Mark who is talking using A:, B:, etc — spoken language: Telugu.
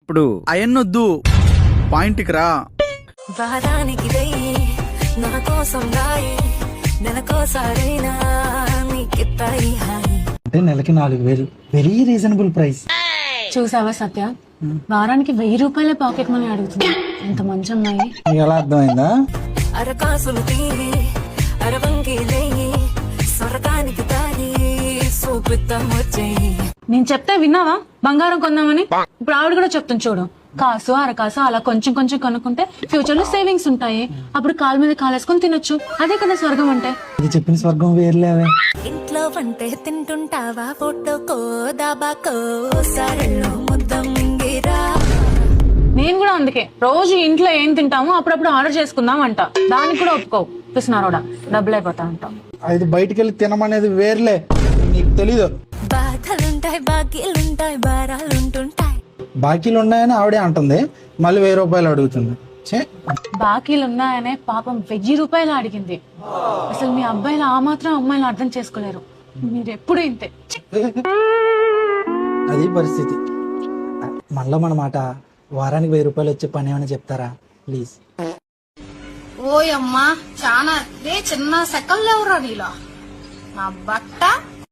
A: ఇప్పుడు అయన్నొద్దు, పాయింట్కి రా.
B: వారానికి వెయ్యి నా కోసం రాయి, నెలకోసారైనా నీకిత్తాయి హాయి.
C: అంటే నెలకి 4,000, వెరీ రీజనబుల్ ప్రైస్.
D: చూసావా సత్య, వారానికి 1000 రూపాయలే పాకెట్ మనీ అడుగుతుంది. ఎంత మంచి అమ్మాయి.
C: ఎలా అర్థమైందా?
B: అరకాసులు తీరి అరవంగి లేయి, సొరకానికి తాగి సూపిద్దాం వచ్చేయి.
D: నేను చెప్తే విన్నావా బంగారం కొందామని? ఇప్పుడు ఆవిడ కూడా చెప్తుంది చూడు, కాసు అరకాసు అలా కొంచెం కొంచెం కొనుక్కుంటే ఫ్యూచర్ లో సేవింగ్స్ ఉంటాయి. అప్పుడు కాలు మీద కాలేసుకొని తినొచ్చు. అదే కదా స్వర్గం అంటే.
C: ఇది చెప్పిన స్వర్గం వేర్లేవే.
B: ఇంట్లో వంటే తింటుంటావా, ఫోటోకో దాబాకో సారెల్లో ముద్దం మింగిరా.
D: నేను కూడా అందుకే రోజు ఇంట్లో ఏం తింటామో అప్పుడప్పుడు ఆర్డర్ చేసుకుందాం అంట. దానికి కూడా ఒప్పుకోవు, పిసినారోడా, డబ్బులు అయిపోతా అంటాం.
C: అది బయటికి వెళ్ళి తినమనేది వేర్లే, నీకు తెలీదు.
B: బాధలుంటాయి, బాకీలుంటాయి, భారాలుంటుంటాయి.
C: బాకీలు ఉన్నాయని ఆవిడే అంటుంది, మళ్ళీ 1000 రూపాయలు అడుగుతుంది. ఛే,
D: బాకీలు ఉన్నాయనే పాపం 1000 రూపాయలు అడిగింది. అసలు మీ అబ్బాయిలు ఆ మాత్రం అమ్మాయిలు అర్థం చేసుకోలేరు. మీరు ఎప్పుడు ఇంతే.
C: అది పరిస్థితి. మళ్ళా మన మాట, వారానికి 1000 రూపాయలు వచ్చే పని ఏమైనా చెప్తారా ప్లీజ్?
E: ఓయమ్మా, చాలా చిన్న సెకల్ లేవురా నీలో. నా బట్ట